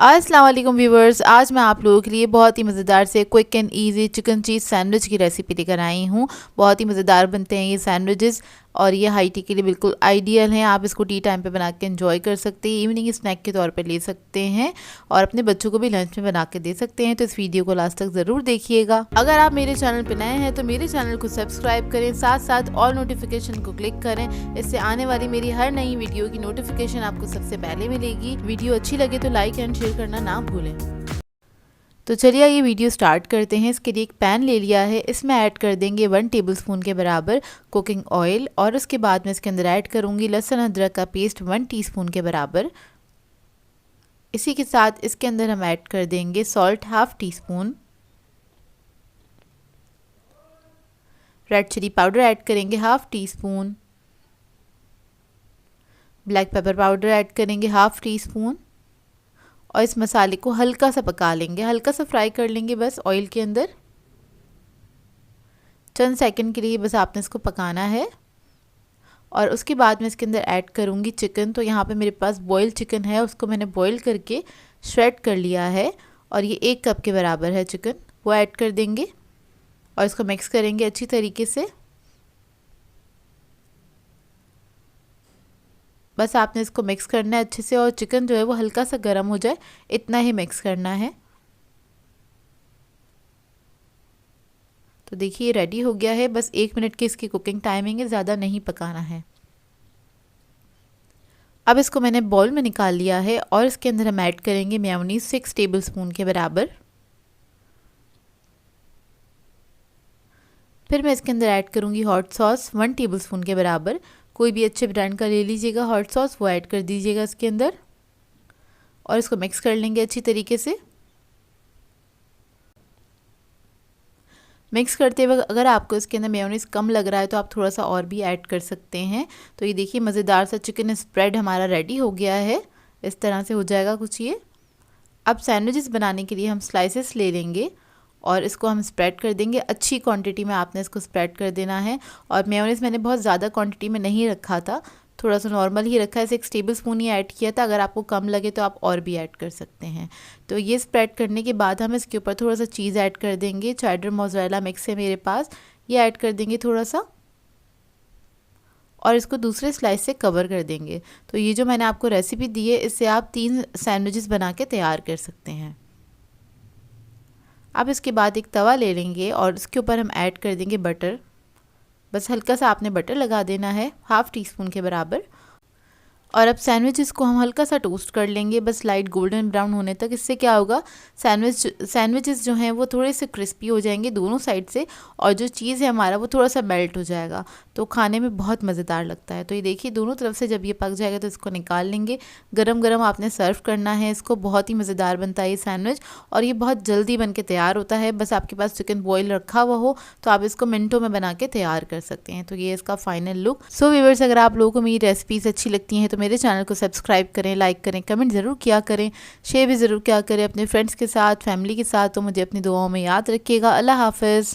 अस्सलाम वालेकुम व्यूवर्स, आज मैं आप लोगों के लिए बहुत ही मज़ेदार से quick and easy chicken cheese sandwich की रेसिपी लेकर आई हूँ। बहुत ही मज़ेदार बनते हैं ये सैंडविचेस और ये हाई टी के लिए बिल्कुल आइडियल हैं। आप इसको टी टाइम पे बना के एंजॉय कर सकते हैं, इवनिंग स्नैक के तौर पे ले सकते हैं और अपने बच्चों को भी लंच में बना के दे सकते हैं। तो इस वीडियो को लास्ट तक ज़रूर देखिएगा। अगर आप मेरे चैनल पर नए हैं तो मेरे चैनल को सब्सक्राइब करें, साथ साथ ऑल नोटिफिकेशन को क्लिक करें। इससे आने वाली मेरी हर नई वीडियो की नोटिफिकेशन आपको सबसे पहले मिलेगी। वीडियो अच्छी लगे तो लाइक एंड शेयर करना ना भूलें। तो चलिए ये वीडियो स्टार्ट करते हैं। इसके लिए एक पैन ले लिया है, इसमें ऐड कर देंगे 1 टेबलस्पून के बराबर कुकिंग ऑयल और उसके बाद मैं इसके अंदर ऐड करूंगी लहसुन अदरक का पेस्ट 1 टीस्पून के बराबर। इसी के साथ इसके अंदर हम ऐड कर देंगे salt half teaspoon, red chilli powder add करेंगे half teaspoon, black pepper powder add करेंगे हाफ टी स्पून और इस मसाले को हल्का सा पका लेंगे, हल्का सा फ्राई कर लेंगे बस ऑयल के अंदर। चंद सेकंड के लिए बस आपने इसको पकाना है और उसके बाद मैं इसके अंदर ऐड करूँगी चिकन। तो यहाँ पे मेरे पास बॉयल चिकन है, उसको मैंने बॉयल करके श्रेड कर लिया है और ये 1 कप के बराबर है चिकन, वो ऐड कर देंगे और इसको मिक्स करेंगे अच्छी तरीके से। बस आपने इसको मिक्स करना है अच्छे से और चिकन जो है वो हल्का सा गर्म हो जाए, इतना ही मिक्स करना है। तो देखिए रेडी हो गया है, बस 1 मिनट की इसकी कुकिंग टाइमिंग है, ज़्यादा नहीं पकाना है। अब इसको मैंने बाउल में निकाल लिया है और इसके अंदर हम ऐड करेंगे मेयोनीज 6 टेबलस्पून के बराबर। फिर मैं इसके अंदर ऐड करूँगी हॉट सॉस 1 टेबलस्पून के बराबर। कोई भी अच्छे ब्रांड का ले लीजिएगा हॉट सॉस, वो ऐड कर दीजिएगा इसके अंदर और इसको मिक्स कर लेंगे अच्छी तरीके से। मिक्स करते वक्त अगर आपको इसके अंदर मेयोनीज कम लग रहा है तो आप थोड़ा सा और भी ऐड कर सकते हैं। तो ये देखिए मज़ेदार सा चिकन स्प्रेड हमारा रेडी हो गया है, इस तरह से हो जाएगा कुछ ये। अब सैंडविचेस बनाने के लिए हम स्लाइसेस ले लेंगे और इसको हम स्प्रेड कर देंगे। अच्छी क्वांटिटी में आपने इसको स्प्रेड कर देना है और मेयोनीज मैंने बहुत ज़्यादा क्वांटिटी में नहीं रखा था, थोड़ा सा नॉर्मल ही रखा है, 6 टेबलस्पून ही ऐड किया था। अगर आपको कम लगे तो आप और भी ऐड कर सकते हैं। तो ये स्प्रेड करने के बाद हम इसके ऊपर थोड़ा सा चीज़ ऐड कर देंगे। चेडर मोज़रेला मिक्स है मेरे पास, ये ऐड कर देंगे थोड़ा सा और इसको दूसरे स्लाइस से कवर कर देंगे। तो ये जो मैंने आपको रेसिपी दी है इससे आप 3 सैंडविचेस बना के तैयार कर सकते हैं। अब इसके बाद एक तवा ले लेंगे और इसके ऊपर हम ऐड कर देंगे बटर। बस हल्का सा आपने बटर लगा देना है, हाफ टी स्पून के बराबर। और अब सैंडविचेस को हम हल्का सा टोस्ट कर लेंगे, बस लाइट गोल्डन ब्राउन होने तक। इससे क्या होगा, सैंडविचेस जो हैं वो थोड़े से क्रिस्पी हो जाएंगे दोनों साइड से और जो चीज़ है हमारा वो थोड़ा सा मेल्ट हो जाएगा, तो खाने में बहुत मज़ेदार लगता है। तो ये देखिए दोनों तरफ से जब ये पक जाएगा तो इसको निकाल लेंगे। गरम गरम आपने सर्व करना है इसको, बहुत ही मज़ेदार बनता है ये सैंडविच और ये बहुत जल्दी बन के तैयार होता है। बस आपके पास चिकन बॉयल रखा हुआ हो तो आप इसको मिनटों में बना के तैयार कर सकते हैं। तो ये इसका फाइनल लुक। सो व्यूअर्स, अगर आप लोगों को मेरी रेसिपीज़ अच्छी लगती हैं तो मेरे चैनल को सब्सक्राइब करें, लाइक करें, कमेंट ज़रूर किया करें, शेयर भी ज़रूर किया करें अपने फ्रेंड्स के साथ, फैमिली के साथ। तो मुझे अपनी दुआओं में याद रखिएगा। अल्लाह हाफ़िज़।